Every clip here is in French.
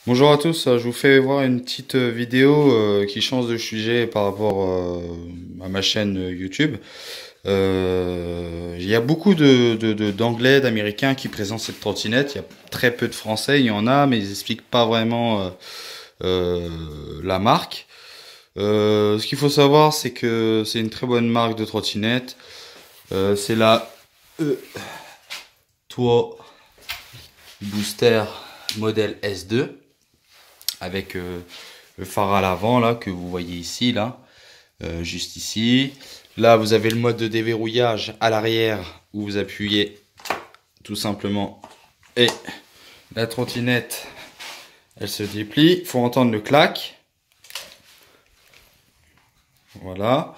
Bonjour à tous, je vous fais voir une petite vidéo qui change de sujet par rapport à ma chaîne YouTube. Il y a beaucoup d'anglais, d'américains qui présentent cette trottinette. Il y a très peu de français, il y en a, mais ils expliquent pas vraiment la marque. Ce qu'il faut savoir, c'est que c'est une très bonne marque de trottinette. C'est la E3 Booster modèle S2. Avec le phare à l'avant là que vous voyez ici là, juste ici. Là vous avez le mode de déverrouillage à l'arrière où vous appuyez tout simplement et la trottinette elle se déplie. Faut entendre le clac. Voilà.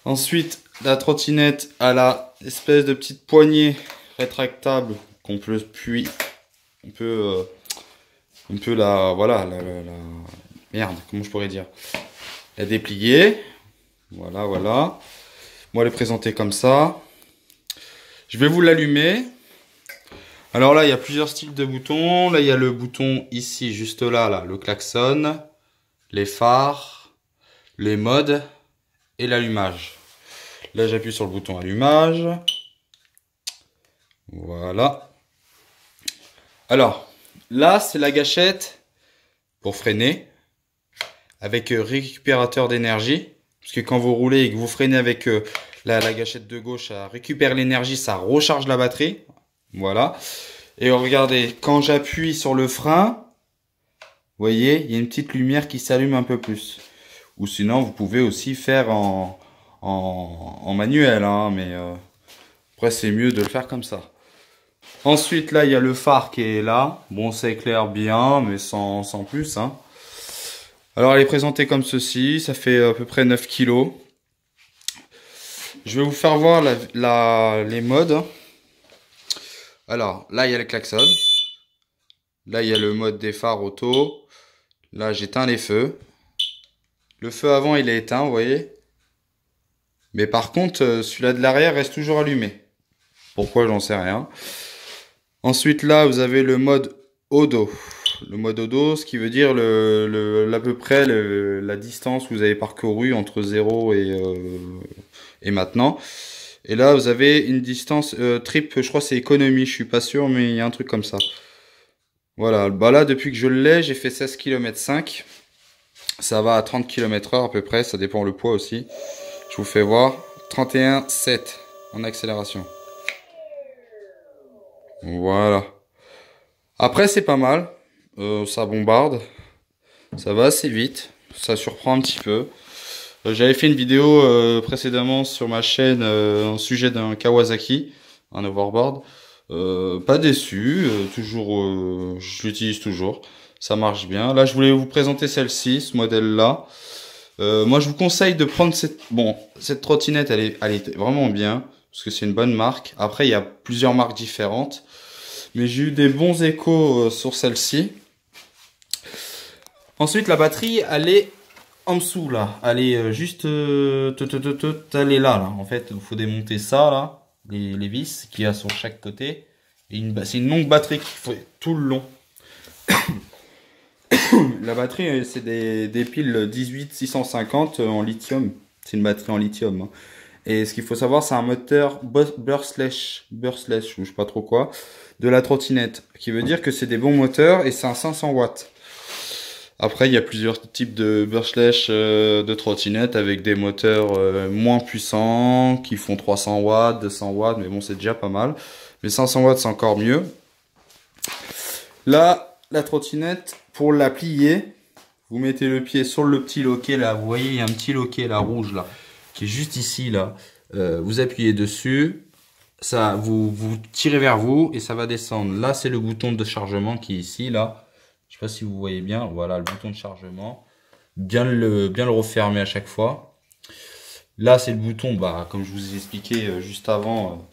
Ensuite la trottinette a la espèce de petite poignée rétractable qu'on peut puis on peut voilà, merde, comment je pourrais dire, la déplier. Voilà, voilà. Moi, elle est présentée comme ça. Je vais vous l'allumer. Alors là, il y a plusieurs styles de boutons. Là, il y a le bouton ici, juste là, le klaxon, les phares, les modes et l'allumage. Là, j'appuie sur le bouton allumage. Voilà. Alors, là, c'est la gâchette pour freiner avec récupérateur d'énergie. Parce que quand vous roulez et que vous freinez avec la gâchette de gauche, ça récupère l'énergie, ça recharge la batterie. Voilà. Et regardez, quand j'appuie sur le frein, vous voyez, il y a une petite lumière qui s'allume un peu plus. Ou sinon, vous pouvez aussi faire en manuel, hein, mais après, c'est mieux de le faire comme ça. Ensuite, là, il y a le phare qui est là. Bon, ça éclaire bien, mais sans plus. Hein. Alors, elle est présentée comme ceci. Ça fait à peu près 9 kg. Je vais vous faire voir les modes. Alors, là, il y a le klaxon. Là, il y a le mode des phares auto. Là, j'éteins les feux. Le feu avant, il est éteint, vous voyez. Mais par contre, celui-là de l'arrière reste toujours allumé. Pourquoi, j'en sais rien. Ensuite, là, vous avez le mode odo. Le mode odo, ce qui veut dire à peu près la distance que vous avez parcourue entre 0 et maintenant. Et là, vous avez une distance trip, je crois que c'est économie, je suis pas sûr, mais il y a un truc comme ça. Voilà, bah là, depuis que je l'ai, j'ai fait 16 km 5. Ça va à 30 km/h à peu près, ça dépend le poids aussi. Je vous fais voir. 31,7 en accélération. Voilà. Après, c'est pas mal. Ça bombarde. Ça va assez vite. Ça surprend un petit peu. J'avais fait une vidéo précédemment sur ma chaîne en sujet d'un Kawasaki, un overboard. Pas déçu. Toujours, je l'utilise toujours. Ça marche bien. Là, je voulais vous présenter celle-ci, ce modèle-là. Moi, je vous conseille de prendre cette trottinette. Elle est vraiment bien parce que c'est une bonne marque. Après, il y a plusieurs marques différentes. Mais j'ai eu des bons échos sur celle-ci. Ensuite, la batterie, elle est en dessous, là. Elle est juste... elle est là, là. En fait, il faut démonter ça, là. Les vis qu'il y a sur chaque côté. C'est une longue batterie qu'il faut tout le long. La batterie, c'est des piles 18650 en lithium. C'est une batterie en lithium. Hein. Et ce qu'il faut savoir, c'est un moteur Bursless, je sais pas trop quoi, de la trottinette. Qui veut dire que c'est des bons moteurs et c'est un 500 watts. Après, il y a plusieurs types de Bursless de trottinettes avec des moteurs moins puissants, qui font 300 watts, 200 watts, mais bon, c'est déjà pas mal. Mais 500 watts, c'est encore mieux. Là, la trottinette, pour la plier, vous mettez le pied sur le petit loquet là. Vous voyez, il y a un petit loquet là, rouge là, qui est juste ici là. Vous appuyez dessus, ça, vous tirez vers vous et ça va descendre. Là, c'est le bouton de chargement qui est ici là. Je sais pas si vous voyez bien. Voilà le bouton de chargement. Bien le refermer à chaque fois. Là, c'est le bouton, bah, comme je vous ai expliqué juste avant,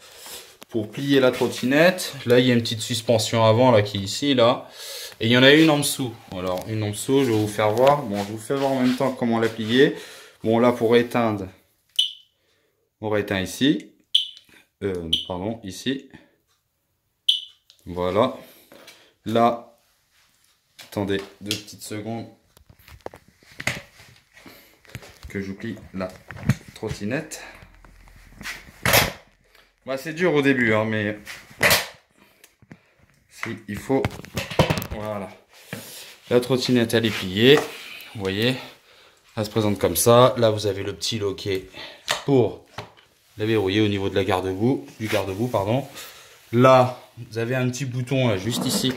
pour plier la trottinette. Là, il y a une petite suspension avant là qui est ici là. Et il y en a une en dessous. Alors, une en dessous, je vais vous faire voir. Bon, je vous fais voir en même temps comment la plier. Bon, là, pour éteindre, on rééteint ici. Pardon, ici. Voilà. Là, Attendez 2 petites secondes que j'oublie la trottinette. Bah, c'est dur au début, hein, mais si il faut. Voilà. La trottinette elle est pliée. Vous voyez, elle se présente comme ça. Là vous avez le petit loquet pour la verrouiller au niveau de la garde-boue, du garde-boue pardon. Là vous avez un petit bouton là, juste ici.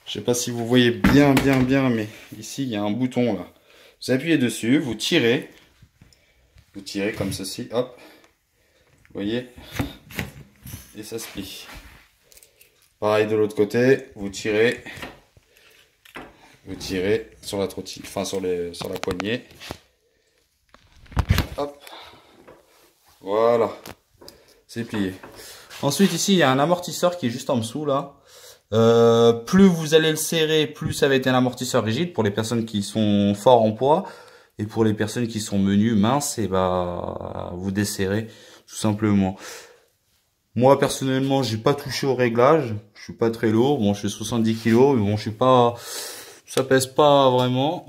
Je sais pas si vous voyez bien, mais ici il y a un bouton là. Vous appuyez dessus, vous tirez comme ceci, hop. Vous voyez, et ça se plie. Pareil de l'autre côté, vous tirez sur la trottinette, enfin sur la poignée. Hop. Voilà. C'est plié. Ensuite ici il y a un amortisseur qui est juste en dessous là. Plus vous allez le serrer, plus ça va être un amortisseur rigide pour les personnes qui sont forts en poids. Et pour les personnes qui sont menues, minces, et bah vous desserrez tout simplement. Moi personnellement j'ai pas touché au réglage. Je suis pas très lourd. Bon je fais 70 kg, mais bon je suis pas. Ça pèse pas vraiment.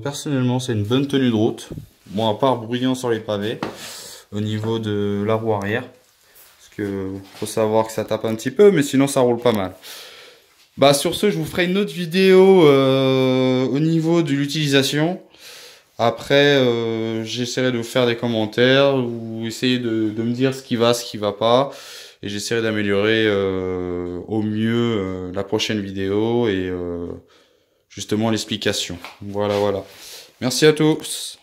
Personnellement, c'est une bonne tenue de route. Bon, à part bruyant sur les pavés, au niveau de la roue arrière. Parce que faut savoir que ça tape un petit peu, mais sinon ça roule pas mal. Bah sur ce, je vous ferai une autre vidéo au niveau de l'utilisation. Après, j'essaierai de vous faire des commentaires ou essayer de me dire ce qui va pas. Et j'essaierai d'améliorer au mieux la prochaine vidéo et justement l'explication. Voilà. Merci à tous.